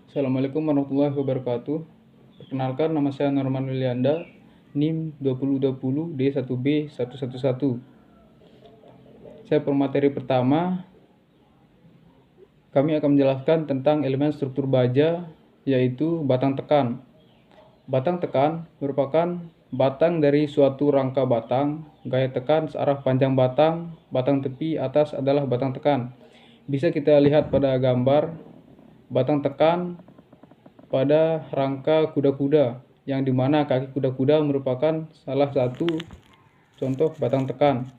Assalamualaikum warahmatullahi wabarakatuh. Perkenalkan, nama saya Norman Wilianda, NIM 2020 D1B111. Saya pemateri pertama, kami akan menjelaskan tentang elemen struktur baja, yaitu batang tekan. Batang tekan merupakan batang dari suatu rangka batang. Gaya tekan searah panjang batang, batang tepi atas adalah batang tekan. Bisa kita lihat pada gambar batang tekan pada rangka kuda-kuda, yang dimana kaki kuda-kuda merupakan salah satu contoh batang tekan.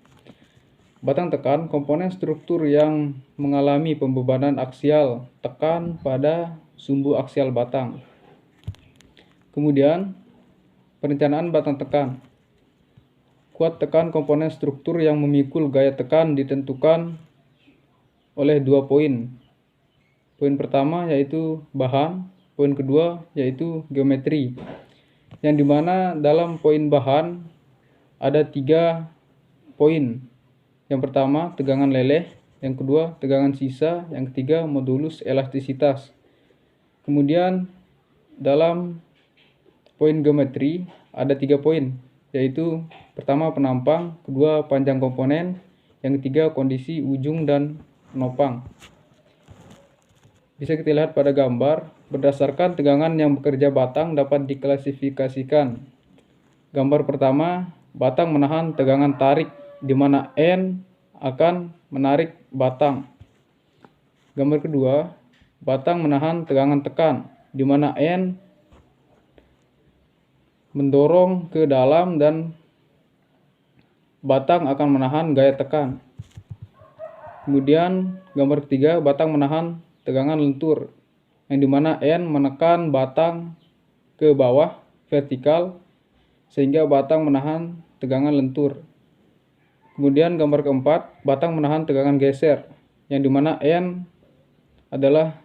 Batang tekan komponen struktur yang mengalami pembebanan aksial tekan pada sumbu aksial batang. Kemudian, perencanaan batang tekan. Kuat tekan komponen struktur yang memikul gaya tekan ditentukan oleh 2 poin. Poin pertama yaitu bahan, poin kedua yaitu geometri. Yang dimana dalam poin bahan ada 3 poin. Yang pertama tegangan leleh, yang kedua tegangan sisa, yang ketiga modulus elastisitas. Kemudian dalam poin geometri ada 3 poin, yaitu pertama penampang, kedua panjang komponen, yang ketiga kondisi ujung dan penopang. Bisa kita lihat pada gambar, berdasarkan tegangan yang bekerja batang dapat diklasifikasikan. Gambar pertama, batang menahan tegangan tarik, di mana N akan menarik batang. Gambar kedua, batang menahan tegangan tekan, di mana N mendorong ke dalam dan batang akan menahan gaya tekan. Kemudian gambar ketiga, batang menahan tegangan lentur, yang dimana N menekan batang ke bawah vertikal sehingga batang menahan tegangan lentur. Kemudian gambar keempat, batang menahan tegangan geser, yang dimana N adalah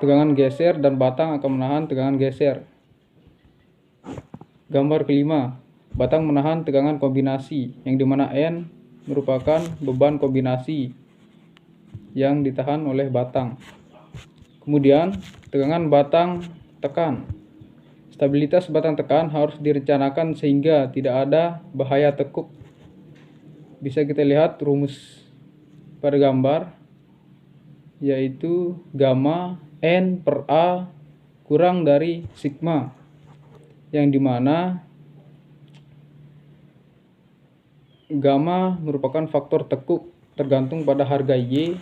tegangan geser dan batang akan menahan tegangan geser. Gambar kelima, batang menahan tegangan kombinasi, yang dimana N merupakan beban kombinasi yang ditahan oleh batang. Kemudian tegangan batang tekan. Stabilitas batang tekan harus direncanakan sehingga tidak ada bahaya tekuk. Bisa kita lihat rumus pada gambar, yaitu gamma N per A kurang dari sigma, yang dimana gamma merupakan faktor tekuk tergantung pada harga Y,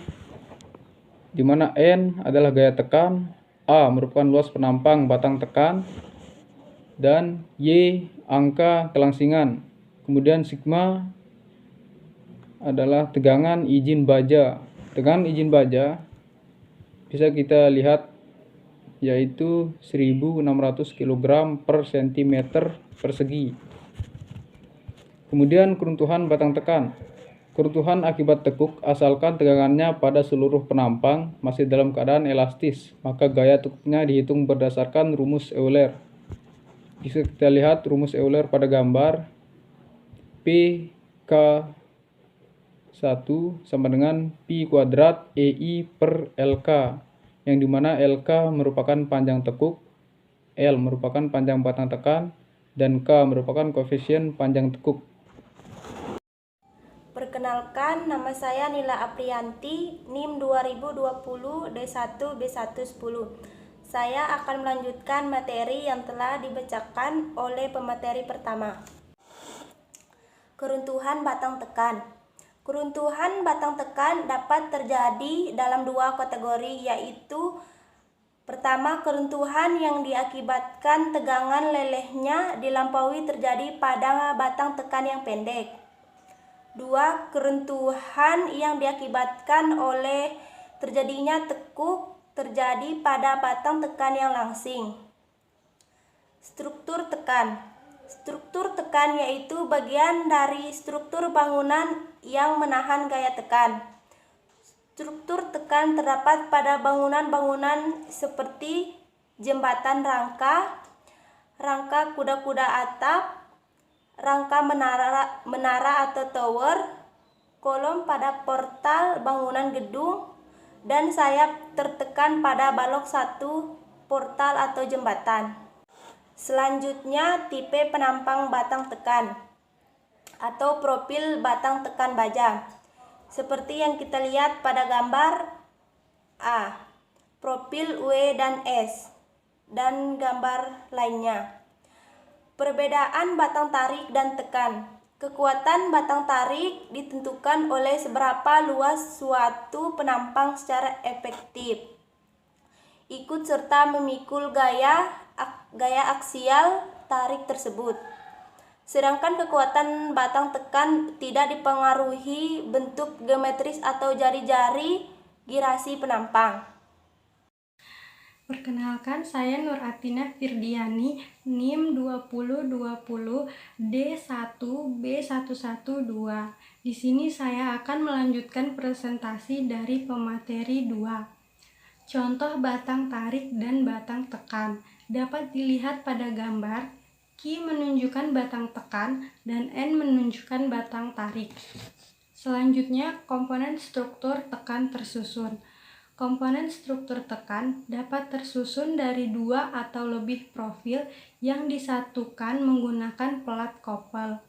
di mana N adalah gaya tekan, A merupakan luas penampang batang tekan, dan Y angka kelangsingan. Kemudian sigma adalah tegangan izin baja. Tegangan izin baja bisa kita lihat yaitu 1600 kg per cm persegi. Kemudian keruntuhan batang tekan. Keruntuhan akibat tekuk asalkan tegangannya pada seluruh penampang masih dalam keadaan elastis, maka gaya tekuknya dihitung berdasarkan rumus Euler. Bisa kita lihat rumus Euler pada gambar. PK1 sama dengan Pi kuadrat EI per LK, yang dimana LK merupakan panjang tekuk, L merupakan panjang batang tekan, dan K merupakan koefisien panjang tekuk. Perkenalkan, nama saya Nila Aprianti, NIM 2020 D1B110. Saya akan melanjutkan materi yang telah dibacakan oleh pemateri pertama. Keruntuhan batang tekan. Keruntuhan batang tekan dapat terjadi dalam 2 kategori, yaitu pertama, keruntuhan yang diakibatkan tegangan lelehnya dilampaui terjadi pada batang tekan yang pendek. 2. Keruntuhan yang diakibatkan oleh terjadinya tekuk terjadi pada batang tekan yang langsing. Struktur tekan. Struktur tekan yaitu bagian dari struktur bangunan yang menahan gaya tekan. Struktur tekan terdapat pada bangunan-bangunan seperti jembatan rangka, rangka kuda-kuda atap, rangka menara atau tower, kolom pada portal bangunan gedung, dan sayap tertekan pada balok satu portal atau jembatan. Selanjutnya, tipe penampang batang tekan atau profil batang tekan baja. Seperti yang kita lihat pada gambar A, profil W dan S, dan gambar lainnya. Perbedaan batang tarik dan tekan. Kekuatan batang tarik ditentukan oleh seberapa luas suatu penampang secara efektif. Ikut serta memikul gaya aksial tarik tersebut. Sedangkan kekuatan batang tekan tidak dipengaruhi bentuk geometris atau jari-jari girasi penampang. Perkenalkan, saya Nur Atina Firdiani, NIM 2020 D1B112. Di sini saya akan melanjutkan presentasi dari pemateri 2. Contoh batang tarik dan batang tekan dapat dilihat pada gambar. Q menunjukkan batang tekan dan N menunjukkan batang tarik. Selanjutnya, komponen struktur tekan tersusun. Komponen struktur tekan dapat tersusun dari 2 atau lebih profil yang disatukan menggunakan pelat koppel.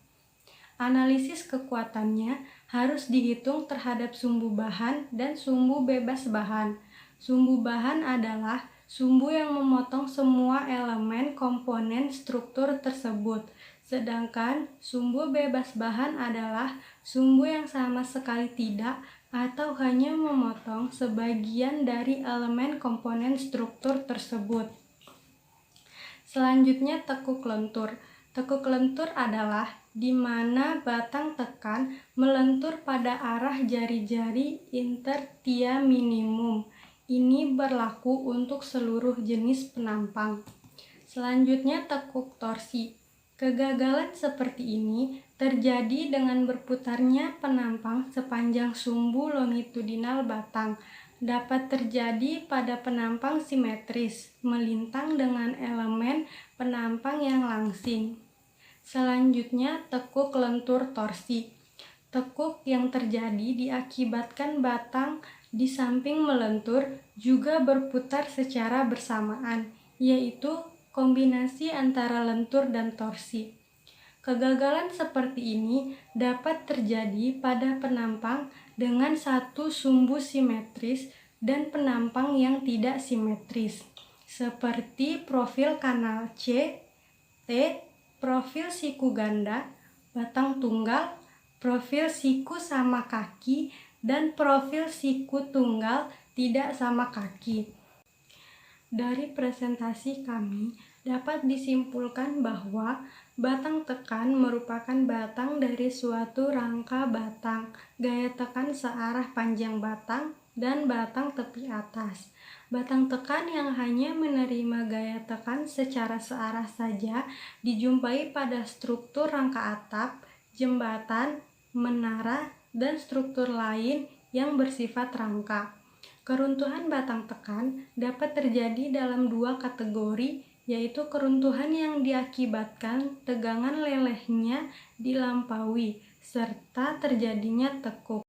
Analisis kekuatannya harus dihitung terhadap sumbu bahan dan sumbu bebas bahan. Sumbu bahan adalah sumbu yang memotong semua elemen komponen struktur tersebut, sedangkan sumbu bebas bahan adalah sumbu yang sama sekali tidak atau hanya memotong sebagian dari elemen komponen struktur tersebut. Selanjutnya, tekuk lentur. Tekuk lentur adalah di mana batang tekan melentur pada arah jari-jari intertia minimum. Ini berlaku untuk seluruh jenis penampang. Selanjutnya, tekuk torsi. Kegagalan seperti ini terjadi dengan berputarnya penampang sepanjang sumbu longitudinal batang. Dapat terjadi pada penampang simetris, melintang dengan elemen penampang yang langsing. Selanjutnya, tekuk lentur torsi. Tekuk yang terjadi diakibatkan batang di samping melentur juga berputar secara bersamaan, yaitu kombinasi antara lentur dan torsi. Kegagalan seperti ini dapat terjadi pada penampang dengan satu sumbu simetris dan penampang yang tidak simetris, seperti profil kanal C, T, profil siku ganda, batang tunggal, profil siku sama kaki, dan profil siku tunggal tidak sama kaki. Dari presentasi kami, dapat disimpulkan bahwa batang tekan merupakan batang dari suatu rangka batang, gaya tekan searah panjang batang, dan batang tepi atas. Batang tekan yang hanya menerima gaya tekan secara searah saja dijumpai pada struktur rangka atap, jembatan, menara, dan struktur lain yang bersifat rangka. Keruntuhan batang tekan dapat terjadi dalam 2 kategori, yaitu keruntuhan yang diakibatkan tegangan lelehnya dilampaui, serta terjadinya tekuk.